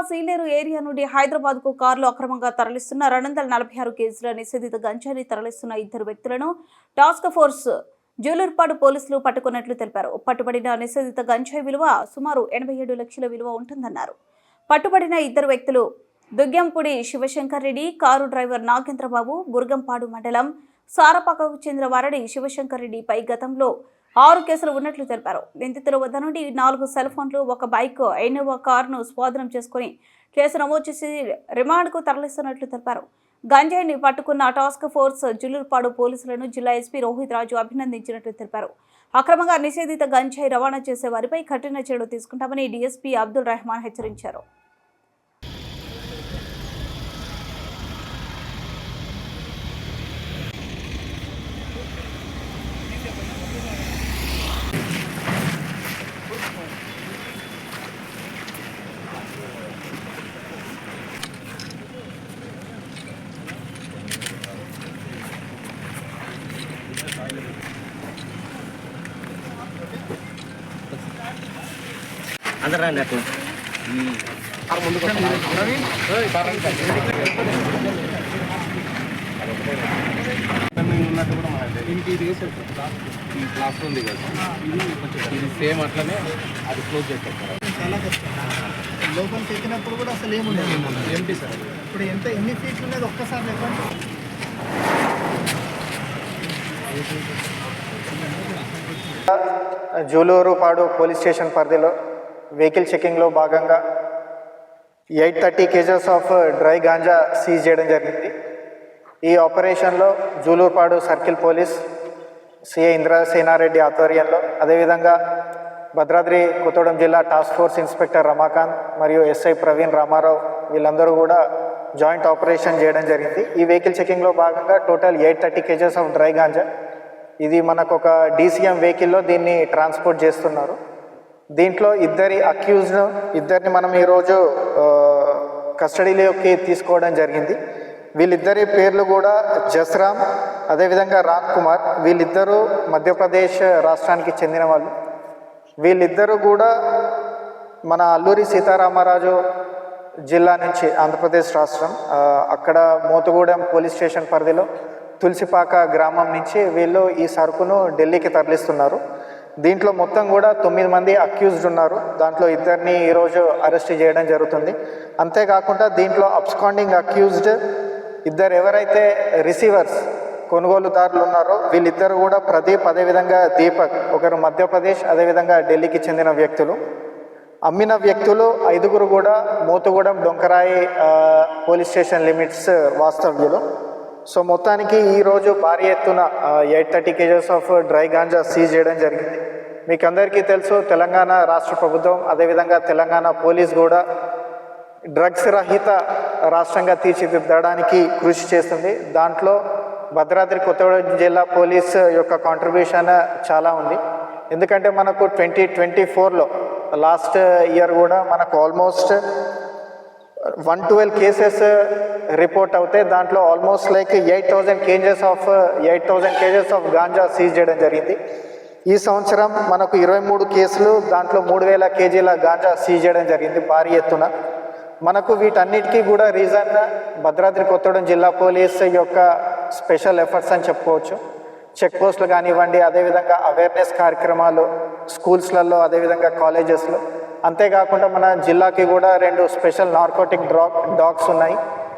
Sileru area నుండి హైదరాబాద్ కు కారులో అక్రమంగా తరలిస్తున్న 246 కేజీల నిషేధిత గంజాయిని తరలిస్తున్న ఇద్దరు వ్యక్తులను టాస్క్ ఫోర్స్ జూలూరుపాడు పోలీసులు పట్టుకున్నట్లు తెలిపారు. పట్టుబడిన నిషేధిత గంజాయి విలువ సుమారు 87 లక్షల విలువ ఉంటుందన్నారు. పట్టుబడిన ఇద్దరు వ్యక్తులు దుగ్గంపూడి శివశంకర్ రెడ్డి, కారు డ్రైవర్ నాగేంద్రబాబు, బుర్గంపాడు మండలం సారపాకకు చెందిన వారిని. శివశంకర్ రెడ్డిపై గతంలో 6 కేసులు ఉన్నట్లు తెలిపారు. నిందితుల వద్ద నుండి 4 సెల్ ఫోన్లు, ఒక బైక్, ఇన్నోవా కారును స్వాధీనం చేసుకుని కేసు నమోదు చేసి రిమాండ్కు తరలిస్తున్నట్లు తెలిపారు. గంజాయిని పట్టుకున్న టాస్క్ ఫోర్స్ జూలూరుపాడు పోలీసులను జిల్లా ఎస్పీ రోహిత్ రాజు అభినందించినట్లు తెలిపారు. అక్రమంగా నిషేధిత గంజాయి రవాణా చేసే వారిపై కఠిన చర్యలు తీసుకుంటామని డీఎస్పీ అబ్దుల్ రెహమాన్ హెచ్చరించారు. అందరూ రండి అట్లా ముందుకు ఉన్నట్టు కూడా మనకి ఇది ఈ క్లాస్ ఉంది కదా, ఇది సేమ్ అట్లనే అది క్లోజ్ చేస్తారు. చాలా కష్టం. లోపలికి ఎక్కినప్పుడు కూడా అసలు ఏముండదు, ఏంటి సార్ ఇప్పుడు ఎన్ని ఫీట్లు ఉన్నది ఒక్కసారి చెప్పండి. జూలూరుపాడు పోలీస్ స్టేషన్ పరిధిలో వెహికల్ చెకింగ్లో భాగంగా 830 kgs of dry ganja seize చేయడం జరిగింది. ఈ ఆపరేషన్లో Julurupadu circle police CI Indrasenareddy ఆధ్వర్యంలో, అదేవిధంగా భద్రాద్రి కొత్తగూడెం జిల్లా టాస్క్ ఫోర్స్ ఇన్స్పెక్టర్ రమాకాంత్ మరియు ఎస్ఐ ప్రవీణ్ రామారావు వీళ్ళందరూ కూడా జాయింట్ ఆపరేషన్ చేయడం జరిగింది. ఈ వెహికల్ చెకింగ్లో భాగంగా total 830 kgs of dry ganja, ఇది మనకు ఒక డీసీఎం వెహికల్లో దీన్ని ట్రాన్స్పోర్ట్ చేస్తున్నారు. దీంట్లో ఇద్దరిని మనం ఈరోజు కస్టడీలోకి తీసుకోవడం జరిగింది. వీళ్ళిద్దరి పేర్లు కూడా జస్రామ్, అదేవిధంగా రామ్ కుమార్. వీళ్ళిద్దరూ మధ్యప్రదేశ్ రాష్ట్రానికి చెందిన వాళ్ళు. వీళ్ళిద్దరూ కూడా మన అల్లూరి సీతారామరాజు జిల్లా నుంచి, ఆంధ్రప్రదేశ్ రాష్ట్రం, అక్కడ మోతుగూడెం పోలీస్ స్టేషన్ పరిధిలో తులసిపాక గ్రామం నుంచి వీళ్ళు ఈ సరుకును ఢిల్లీకి తరలిస్తున్నారు. దీంట్లో మొత్తం కూడా 9 మంది అక్యూజ్డ్ ఉన్నారు. దాంట్లో ఇద్దరిని ఈరోజు అరెస్ట్ చేయడం జరుగుతుంది. అంతేకాకుండా దీంట్లో అబ్స్కాండింగ్ అక్యూజ్డ్ ఇద్దరు ఎవరైతే రిసీవర్స్ కొనుగోలుదారులు ఉన్నారో వీళ్ళిద్దరు కూడా ప్రదీప్, అదేవిధంగా దీపక్, ఒకరు మధ్యప్రదేశ్, అదేవిధంగా ఢిల్లీకి చెందిన వ్యక్తులు. అమ్మిన వ్యక్తులు 5గురు కూడా Motugudem Donkarayi police station limits వాస్తవ్యులు. సో మొత్తానికి ఈరోజు భారీ ఎత్తున 830 kgs of dry ganja seize చేయడం జరిగింది. మీకు అందరికీ తెలుసు, తెలంగాణ రాష్ట్ర ప్రభుత్వం, అదేవిధంగా తెలంగాణ పోలీస్ కూడా డ్రగ్స్ రహిత రాష్ట్రంగా తీర్చిదిద్దడానికి కృషి చేస్తుంది. దాంట్లో భద్రాద్రి కొత్తగూడెం జిల్లా పోలీస్ యొక్క కాంట్రిబ్యూషన్ చాలా ఉంది. ఎందుకంటే మనకు 2024లో లాస్ట్ ఇయర్ కూడా మనకు ఆల్మోస్ట్ 112 కేసెస్ రిపోర్ట్ అవుతాయి. దాంట్లో almost like 8,000 kgs of ganja seize చేయడం జరిగింది. ఈ సంవత్సరం మనకు 23 కేసులు, దాంట్లో 3,000 కేజీల గాంజా సీజ్ చేయడం జరిగింది భారీ ఎత్తున. మనకు వీటన్నిటికీ కూడా రీజన్ భద్రాద్రి కొత్తగూడెం జిల్లా పోలీస్ యొక్క స్పెషల్ ఎఫర్ట్స్ అని చెప్పుకోవచ్చు. చెక్ పోస్టులు కానివ్వండి, అదేవిధంగా అవేర్నెస్ కార్యక్రమాలు స్కూల్స్లలో, అదేవిధంగా కాలేజెస్లో. అంతేకాకుండా మన జిల్లాకి కూడా 2 స్పెషల్ నార్కోటిక్ డాగ్స్ ఉన్నాయి.